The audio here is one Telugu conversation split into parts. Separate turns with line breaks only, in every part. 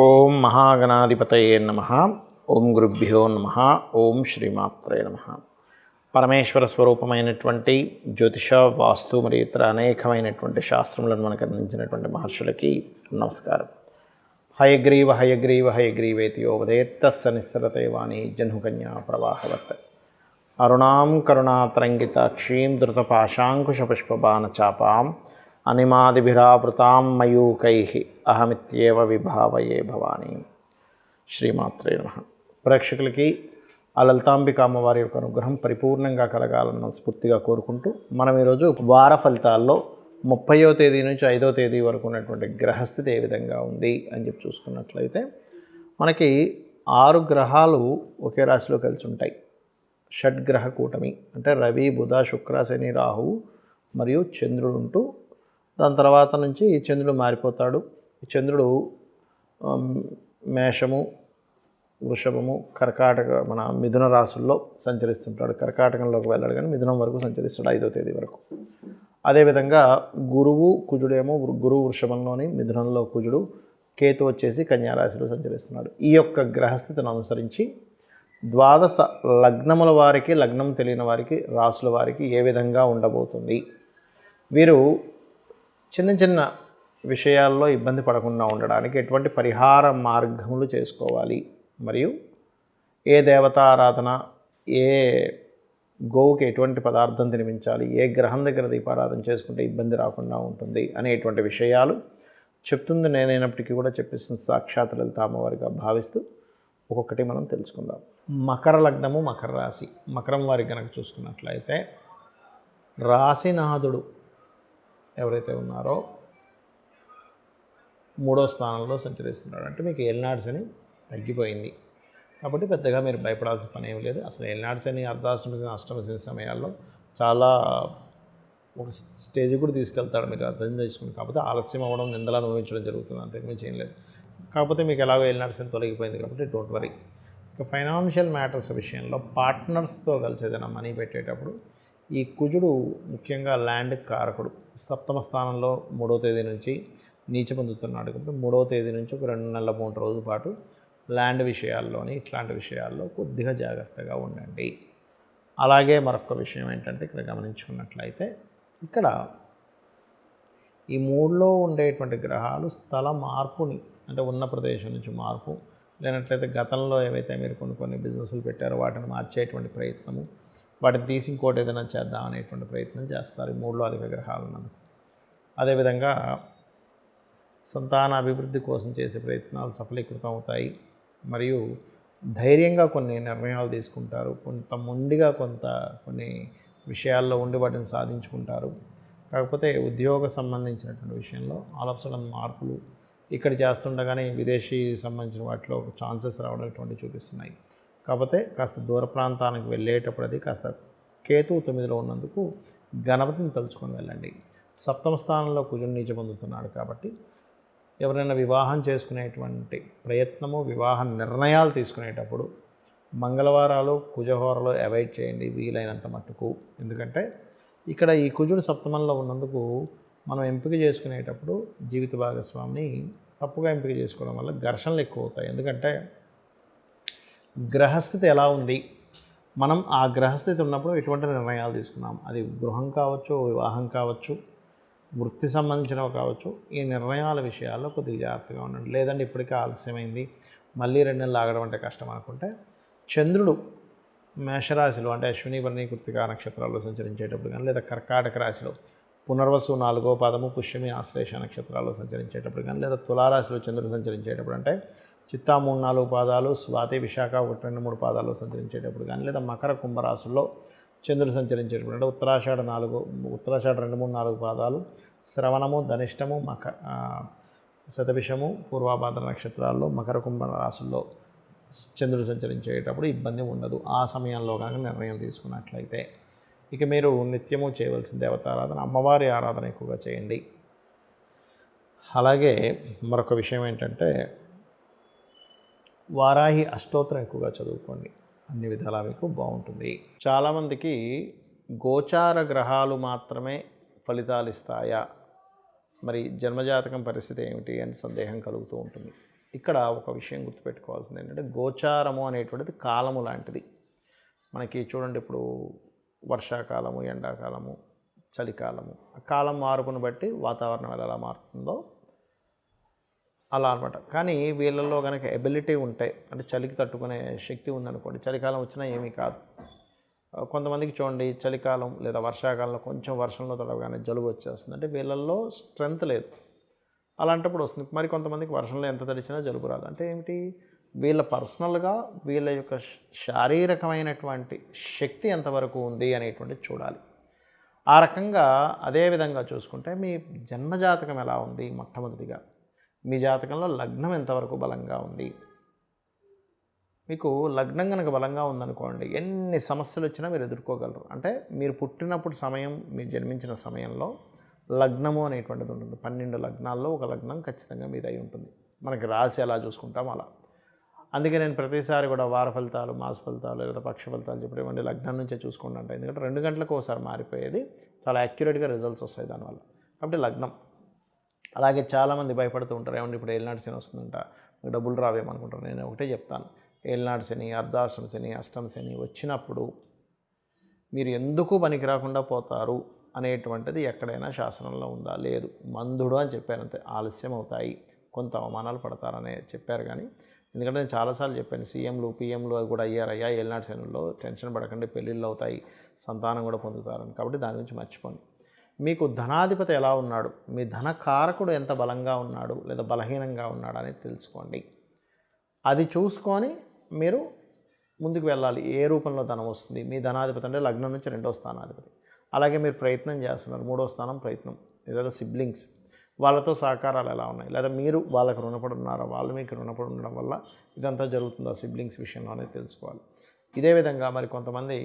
ఓం మహాగణాధిపతయే నమః. ఓం గురుభ్యో నమః. ఓం శ్రీమాత్రే నమః. పరమేశ్వర స్వరూపమైనటువంటి జ్యోతిష, వాస్తు మరియు ఇతర అనేకమైనటువంటి శాస్త్రములను మనకు అందించినటువంటి మహర్షులకి నమస్కారం. హయగ్రీవ హయగ్రీవ హయగ్రీవేతి యోవదేత్తస్స నిస్సరతే వాణి జహ్నుకన్యా ప్రవాహవత్. అరుణాం కరుణాతరంగితాక్షీం ధృతపాశాంకుశపుష్పబాణచాపాం అనిమాదిభిరావృతాం మయూకైః అహమిత్యేవ విభావయే భవానీ. శ్రీమాత్రే నమః. ప్రేక్షకులకి ఆ లలితాంబిక అమ్మవారి యొక్క అనుగ్రహం పరిపూర్ణంగా కలగాలన్న స్ఫూర్తిగా కోరుకుంటూ మనం ఈరోజు వార ఫలితాల్లో 30వ తేదీ నుంచి 5వ తేదీ వరకు ఉన్నటువంటి గ్రహస్థితి ఏ విధంగా ఉంది అని చెప్పి చూసుకున్నట్లయితే మనకి 6 గ్రహాలు ఒకే రాశిలో కలిసి ఉంటాయి. షడ్గ్రహ కూటమి అంటే రవి, బుధ, శుక్ర, శని, రాహువు మరియు చంద్రుడు ఉంటూ దాని తర్వాత నుంచి చంద్రుడు మారిపోతాడు. చంద్రుడు మేషము, వృషభము, కర్కాటక మన మిథున రాశుల్లో సంచరిస్తుంటాడు. కర్కాటకంలోకి వెళ్ళాడు కానీ మిథునం వరకు సంచరిస్తాడు 5వ తేదీ వరకు. అదేవిధంగా గురువు, కుజుడేమో గురువు వృషభంలోని, మిథునంలో కుజుడు, కేతు వచ్చేసి కన్యారాశిలో సంచరిస్తున్నాడు. ఈ యొక్క గ్రహస్థితిని అనుసరించి ద్వాదశ లగ్నముల వారికి, లగ్నం తెలియని వారికి, రాశుల వారికి ఏ విధంగా ఉండబోతుంది, వీరు చిన్న చిన్న విషయాల్లో ఇబ్బంది పడకుండా ఉండడానికి ఎటువంటి పరిహార మార్గములు చేసుకోవాలి, మరియు ఏ దేవతారాధన, ఏ గోవుకి ఎటువంటి పదార్థం తినిపించాలి, ఏ గ్రహం దగ్గర దీపారాధన చేసుకుంటే ఇబ్బంది రాకుండా ఉంటుంది అనేటువంటి విషయాలు చెప్తుంది నేనైనప్పటికీ కూడా చెప్పిస్తుంది సాక్షాత్ లలిత అమ్మవారిగా భావిస్తూ ఒక్కొక్కటి మనం తెలుసుకుందాం. మకర లగ్నము, మకర రాశి. మకరం వారికి కనుక చూసుకున్నట్లయితే రాశినాథుడు ఎవరైతే ఉన్నారో 3వ స్థానంలో సంచరిస్తున్నాడు. అంటే మీకు ఏలినాడు శని తగ్గిపోయింది కాబట్టి పెద్దగా మీరు భయపడాల్సిన పని ఏమి లేదు. అసలు ఏలినాడు శని, అర్ధాష్టమ శని, అష్టమ శని సమయాల్లో చాలా ఒక స్టేజ్ కూడా తీసుకెళ్తాడు, మీరు అర్థం చేసుకుని. కాకపోతే ఆలస్యం అవ్వడం, నిందలు అనుభవించడం జరుగుతుంది, అంతకుమించి ఏం లేదు. కాకపోతే మీకు ఎలాగో ఏలినాడు శని తొలగిపోయింది కాబట్టి డోంట్ వరీ. ఇక ఫైనాన్షియల్ మ్యాటర్స్ విషయంలో పార్ట్నర్స్తో కలిసి ఏదైనా మనీ పెట్టేటప్పుడు ఈ కుజుడు ముఖ్యంగా ల్యాండ్ కారకుడు. 7వ స్థానంలో 3వ తేదీ నుంచి నీచ పొందుతున్నాడు కాబట్టి 3వ తేదీ నుంచి ఒక 2 నెలల 3 రోజుల పాటు ల్యాండ్ విషయాల్లోని ఇట్లాంటి విషయాల్లో కొద్దిగా జాగ్రత్తగా ఉండండి. అలాగే మరొక విషయం ఏంటంటే ఇక్కడ గమనించుకున్నట్లయితే ఇక్కడ ఈ 3లో ఉండేటువంటి గ్రహాలు స్థల మార్పుని, అంటే ఉన్న ప్రదేశం నుంచి మార్పు, లేనట్లయితే గతంలో ఏవైతే మీరు కొన్ని బిజినెస్లు పెట్టారో వాటిని మార్చేటువంటి ప్రయత్నము, వాటిని తీసి ఇంకోటి ఏదైనా చేద్దాం అనేటువంటి ప్రయత్నం చేస్తారు ఈ 3లో అధిక గ్రహాలు ఉన్నందుకు. అదేవిధంగా సంతాన అభివృద్ధి కోసం చేసే ప్రయత్నాలు సఫలీకృతం అవుతాయి. మరియు ధైర్యంగా కొన్ని నిర్ణయాలు తీసుకుంటారు. కొంత మొండిగా కొన్ని విషయాల్లో ఉండి వాటిని సాధించుకుంటారు. కాకపోతే ఉద్యోగ సంబంధించినటువంటి విషయంలో ఆలోచన మార్పులు ఇక్కడ చేస్తుండగానే విదేశీ సంబంధించిన వాటిలో ఛాన్సెస్ రావడం చూపిస్తున్నాయి. కాకపోతే కాస్త దూర ప్రాంతానికి వెళ్ళేటప్పుడు అది కాస్త కేతువు 9లో ఉన్నందుకు గణపతిని తలుచుకొని వెళ్ళండి. 7వ స్థానంలో కుజుడు నీచ పొందుతున్నాడు కాబట్టి ఎవరైనా వివాహం చేసుకునేటువంటి ప్రయత్నము, వివాహ నిర్ణయాలు తీసుకునేటప్పుడు మంగళవారాలు, కుజహోరలో అవాయిడ్ చేయండి వీలైనంత మట్టుకు. ఎందుకంటే ఇక్కడ ఈ కుజుడు 7మంలో ఉన్నందుకు మనం ఎంపిక చేసుకునేటప్పుడు జీవిత భాగస్వామిని తప్పుగా ఎంపిక చేసుకోవడం వల్ల ఘర్షణలు ఎక్కువ అవుతాయి. ఎందుకంటే గ్రహస్థితి ఎలా ఉంది, మనం ఆ గ్రహస్థితి ఉన్నప్పుడు ఎటువంటి నిర్ణయాలు తీసుకున్నాం, అది గృహం కావచ్చు, వివాహం కావచ్చు, వృత్తి సంబంధించినవి కావచ్చు, ఈ నిర్ణయాల విషయాల్లో కొద్దిగా జాగ్రత్తగా ఉండండి. లేదంటే ఇప్పటికే ఆలస్యమైంది, మళ్ళీ 2 నెలలు ఆగడం అంటే కష్టం అనుకుంటే చంద్రుడు మేషరాశిలో అంటే అశ్విని, భరణి, కృత్తిక నక్షత్రాల్లో సంచరించేటప్పుడు కానీ, లేదా కర్కాటక రాశిలో పునర్వసు 4వ పాదము, పుష్యమి, ఆశ్లేష నక్షత్రాల్లో సంచరించేటప్పుడు కానీ, లేదా తులారాశిలో చంద్రుడు సంచరించేటప్పుడు అంటే చిత్తా 3, 4 పాదాలు, స్వాతి, విశాఖ 1, 2, 3 పాదాల్లో సంచరించేటప్పుడు కానీ, లేదా మకర, కుంభరాశుల్లో చంద్రుడు సంచరించేటప్పుడు అంటే ఉత్తరాషాఢ 2, 3, 4 పాదాలు, శ్రవణము, ధనిష్టము, శతభిషము, పూర్వాభాద్ర నక్షత్రాల్లో మకర, కుంభ రాశుల్లో చంద్రుడు సంచరించేటప్పుడు ఇబ్బంది ఉండదు. ఆ సమయంలో కనుక నిర్ణయం తీసుకున్నట్లయితే ఇక మీరు నిత్యము చేయవలసిన దేవతారాధన, అమ్మవారి ఆరాధన ఎక్కువగా చేయండి. అలాగే మరొక విషయం ఏంటంటే వారాహి అష్టోత్తరం ఎక్కువగా చదువుకోండి, అన్ని విధాలా మీకు బాగుంటుంది. చాలామందికి గోచార గ్రహాలు మాత్రమే ఫలితాలు ఇస్తాయా, మరి జన్మజాతకం పరిస్థితి ఏమిటి అని సందేహం కలుగుతూ ఉంటుంది. ఇక్కడ ఒక విషయం గుర్తుపెట్టుకోవాల్సింది ఏంటంటే గోచారము అనేటువంటిది కాలము లాంటిది. మనకి చూడండి ఇప్పుడు వర్షాకాలము, ఎండాకాలము, చలికాలము, కాలం మార్పును బట్టి వాతావరణం ఎలా మారుతుందో అలా అనమాట. కానీ వీళ్ళల్లో కనుక ఎబిలిటీ ఉంటే, అంటే చలికి తట్టుకునే శక్తి ఉందనుకోండి, చలికాలం వచ్చినా ఏమీ కాదు. కొంతమందికి చూడండి చలికాలం లేదా వర్షాకాలంలో కొంచెం వర్షంలో తడవగానే జలుబు వచ్చేస్తుంది, అంటే వీళ్ళల్లో స్ట్రెంత్ లేదు. అలాంటప్పుడు వస్తుంది. మరి కొంతమందికి వర్షంలో ఎంత తడిచినా జలుబు రాదు. అంటే ఏమిటి, వీళ్ళ పర్సనల్గా వీళ్ళ యొక్క శారీరకమైనటువంటి శక్తి ఎంతవరకు ఉంది అనేటువంటిది చూడాలి. ఆ రకంగా అదే విధంగా చూసుకుంటే మీ జన్మజాతకం ఎలా ఉంది, మొట్టమొదటిగా మీ జాతకంలో లగ్నం ఎంతవరకు బలంగా ఉంది. మీకు లగ్నం కనుక బలంగా ఉందనుకోండి, ఎన్ని సమస్యలు వచ్చినా మీరు ఎదుర్కోగలరు. అంటే మీరు పుట్టినప్పుడు సమయం, మీరు జన్మించిన సమయంలో లగ్నము అనేటువంటిది ఉంటుంది. 12 లగ్నాల్లో ఒక లగ్నం ఖచ్చితంగా మీది అయి ఉంటుంది. మనకి రాశి ఎలా చూసుకుంటాం అలా. అందుకే నేను ప్రతిసారి కూడా వార ఫలితాలు, మాస ఫలితాలు లేదా పక్ష ఫలితాలు చెప్పేటువంటి లగ్నం నుంచే చూసుకుంటూ ఉంటాను. ఎందుకంటే 2 గంటలకు ఒకసారి మారిపోయేది, చాలా యాక్యురేట్గా రిజల్ట్స్ వస్తాయి దానివల్ల. కాబట్టి లగ్నం. అలాగే చాలామంది భయపడుతూ ఉంటారు, ఏమంటే ఇప్పుడు ఏలినాటి శని వస్తుందంట, డబ్బులు రావేమనుకుంటారు. నేను ఒకటే చెప్తాను, ఏలినాటి శని, అర్ధాష్టమ శని, అష్టమ శని వచ్చినప్పుడు మీరు ఎందుకు పనికి రాకుండా పోతారు అనేటువంటిది ఎక్కడైనా శాసనంలో ఉందా? లేదు. మందుడు అని చెప్పారంతే. ఆలస్యం అవుతాయి, కొంత అవమానాలు పడతారనే చెప్పారు. కానీ ఎందుకంటే నేను చాలాసార్లు చెప్పాను, సీఎంలు పిఎంలు కూడా అయ్యారయ్యా ఏలినాటి శనుల్లో, టెన్షన్ పడకండి, పెళ్ళిళ్ళు అవుతాయి, సంతానం కూడా పొందుతారని. కాబట్టి దాని గురించి మర్చిపోండి. మీకు ధనాధిపతి ఎలా ఉన్నాడు, మీ ధనకారకుడు ఎంత బలంగా ఉన్నాడు లేదా బలహీనంగా ఉన్నాడు అనేది తెలుసుకోండి. అది చూసుకొని మీరు ముందుకు వెళ్ళాలి. ఏ రూపంలో ధనం వస్తుంది, మీ ధనాధిపతి అంటే లగ్నం నుంచి 2వ స్థానాధిపతి. అలాగే మీరు ప్రయత్నం చేస్తున్నారు, 3వ స్థానం ప్రయత్నం, లేదా సిబ్లింగ్స్ వాళ్ళతో సహకారాలు ఎలా ఉన్నాయి, లేదా మీరు వాళ్ళకు రుణపడి ఉన్నారా, వాళ్ళు మీకు రుణపడి ఉండడం వల్ల ఇదంతా జరుగుతుందా సిబ్లింగ్స్ విషయంలో అనేది తెలుసుకోవాలి. ఇదే విధంగా మరి కొంతమంది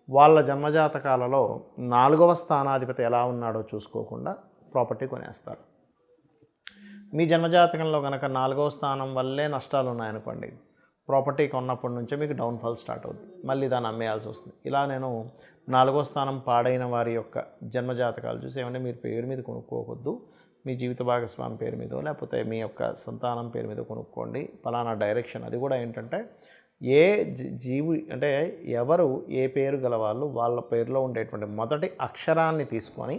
వాళ్ళ జన్మజాతకాలలో 4వ స్థానాధిపతి ఎలా ఉన్నాడో చూసుకోకుండా ప్రాపర్టీ కొనేస్తారు. మీ జన్మజాతకంలో కనుక 4వ స్థానం వల్లే నష్టాలు ఉన్నాయనుకోండి, ప్రాపర్టీ కొన్నప్పటి నుంచే మీకు డౌన్ఫాల్ స్టార్ట్ అవుతుంది, మళ్ళీ దాన్ని అమ్మేయాల్సి వస్తుంది. ఇలా నేను 4వ స్థానం పాడైన వారి యొక్క జన్మజాతకాలు చూసి ఏమంటే మీరు పేరు మీద కొనుక్కోవద్దు, మీ జీవిత భాగస్వామి పేరు మీదో లేకపోతే మీ యొక్క సంతానం పేరు మీద కొనుక్కోండి, ఫలానా డైరెక్షన్. అది కూడా ఏంటంటే ఏ జీవి అంటే ఎవరు ఏ పేరు గలవాళ్ళు వాళ్ళ పేరులో ఉండేటువంటి మొదటి అక్షరాన్ని తీసుకొని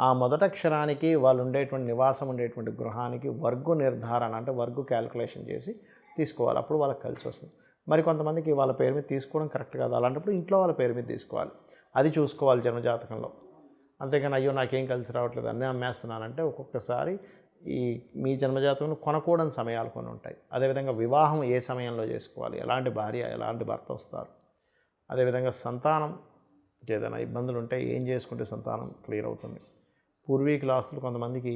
ఆ మొదటి అక్షరానికి వాళ్ళు ఉండేటువంటి నివాసం ఉండేటువంటి గృహానికి వర్గు నిర్ధారణ అంటే వర్గు క్యాలిక్యులేషన్ చేసి తీసుకోవాలి. అప్పుడు వాళ్ళకి కలిసి వస్తుంది. మరి కొంతమందికి వాళ్ళ పేరు మీద తీసుకోవడం కరెక్ట్ కాదు, అలాంటప్పుడు ఇంట్లో వాళ్ళ పేరు మీద తీసుకోవాలి. అది చూసుకోవాలి జన్మజాతకంలో. అంతేగాని అయ్యో నాకేం కలిసి రావట్లేదు అన్నీ అమ్మేస్తున్నానంటే ఒక్కొక్కసారి ఈ మీ జన్మజాతకంలో కొనకూడని సమయాలు కొన్ని ఉంటాయి. అదేవిధంగా వివాహం ఏ సమయంలో చేసుకోవాలి, ఎలాంటి భార్య ఎలాంటి భర్త వస్తారు, అదేవిధంగా సంతానం ఏదైనా ఇబ్బందులు ఉంటే ఏం చేసుకుంటే సంతానం క్లియర్ అవుతుంది. పూర్వీకుల ఆస్తులు కొంతమందికి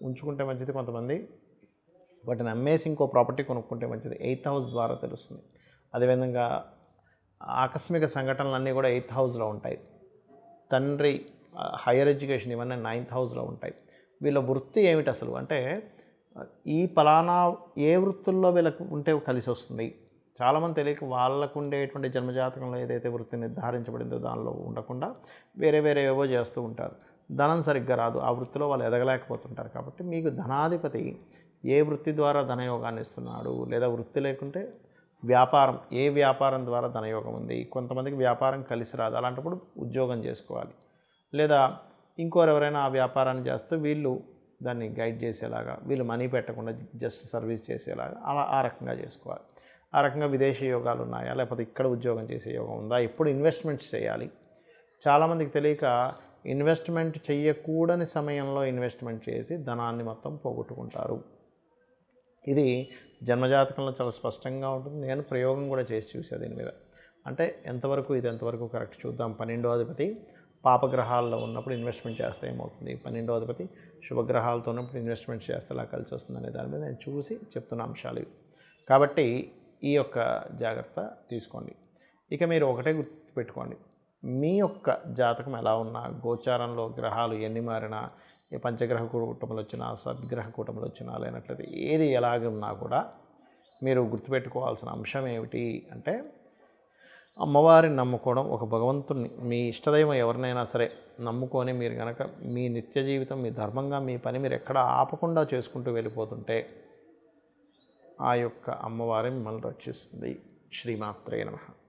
ఉంచుకుంటే మంచిది, కొంతమంది వాటిని అమ్మేసి ఇంకో ప్రాపర్టీ కొనుక్కుంటే మంచిది. 8th హౌస్ ద్వారా తెలుస్తుంది. అదేవిధంగా ఆకస్మిక సంఘటనలన్నీ కూడా 8th హౌస్లో ఉంటాయి. తండ్రి హైయర్ ఎడ్యుకేషన్ ఇవన్నీ 9th హౌస్లో ఉంటాయి. వీళ్ళ వృత్తి ఏమిటి అసలు అంటే ఈ పలానా ఏ వృత్తుల్లో వీళ్ళకు ఉంటే కలిసి వస్తుంది. చాలామంది తెలియక వాళ్ళకు ఉండేటువంటి జన్మజాతకంలో ఏదైతే వృత్తి నిర్ధారించబడిందో దానిలో ఉండకుండా వేరే వేరే ఏవో చేస్తూ ఉంటారు. ధనం సరిగ్గా రాదు, ఆ వృత్తిలో వాళ్ళు ఎదగలేకపోతుంటారు. కాబట్టి మీకు ధనాధిపతి ఏ వృత్తి ద్వారా ధనయోగాన్ని ఇస్తున్నాడు, లేదా వృత్తి లేకుంటే వ్యాపారం, ఏ వ్యాపారం ద్వారా ధనయోగం ఉంది. కొంతమందికి వ్యాపారం కలిసి రాదు, అలాంటప్పుడు ఉద్యోగం చేసుకోవాలి, లేదా ఇంకోరెవరైనా ఆ వ్యాపారాన్ని చేస్తూ వీళ్ళు దాన్ని గైడ్ చేసేలాగా, వీళ్ళు మనీ పెట్టకుండా జస్ట్ సర్వీస్ చేసేలాగా అలా ఆ రకంగా చేసుకోవాలి. ఆ రకంగా విదేశీ యోగాలు ఉన్నాయా, లేకపోతే ఇక్కడ ఉద్యోగం చేసే యోగం ఉందా, ఎప్పుడు ఇన్వెస్ట్మెంట్స్ చేయాలి. చాలామందికి తెలియక ఇన్వెస్ట్మెంట్ చేయకూడని సమయంలో ఇన్వెస్ట్మెంట్ చేసి ధనాన్ని మొత్తం పోగొట్టుకుంటారు. ఇది జన్మజాతకంలో చాలా స్పష్టంగా ఉంటుంది. నేను ప్రయోగం కూడా చేసి చూసా దీని మీద. అంటే ఇది ఎంతవరకు కరెక్ట్ చూద్దాం. 12వ అధిపతి పాపగ్రహాల్లో ఉన్నప్పుడు ఇన్వెస్ట్మెంట్ చేస్తే ఏమవుతుంది, 12వ అధిపతి శుభగ్రహాలతో ఉన్నప్పుడు ఇన్వెస్ట్మెంట్ చేస్తే ఎలా కలిసి వస్తుంది అనే దాని మీద నేను చూసి చెప్తున్న అంశాలు ఇవి. కాబట్టి ఈ యొక్క జాగ్రత్త తీసుకోండి. ఇక మీరు ఒకటే గుర్తుపెట్టుకోండి, మీ యొక్క జాతకం ఎలా ఉన్నా, గోచారంలో గ్రహాలు ఎన్ని మారినా, ఏ పంచగ్రహ కూటములు వచ్చినా, సద్గ్రహ కూటములు వచ్చినా, లేనట్లయితే ఏది ఎలాగ ఉన్నా కూడా మీరు గుర్తుపెట్టుకోవాల్సిన అంశం ఏమిటి అంటే అమ్మవారిని నమ్ముకోవడం. ఒక భగవంతుని, మీ ఇష్టదైవం ఎవరినైనా సరే నమ్ముకొని మీరు కనుక మీ నిత్య జీవితం, మీ ధర్మంగా మీ పని మీరు ఎక్కడ ఆపకుండా చేసుకుంటూ వెళ్ళిపోతుంటే ఆ యొక్క అమ్మవారే మిమ్మల్ని రక్షిస్తుంది. శ్రీమాత్రే నమః.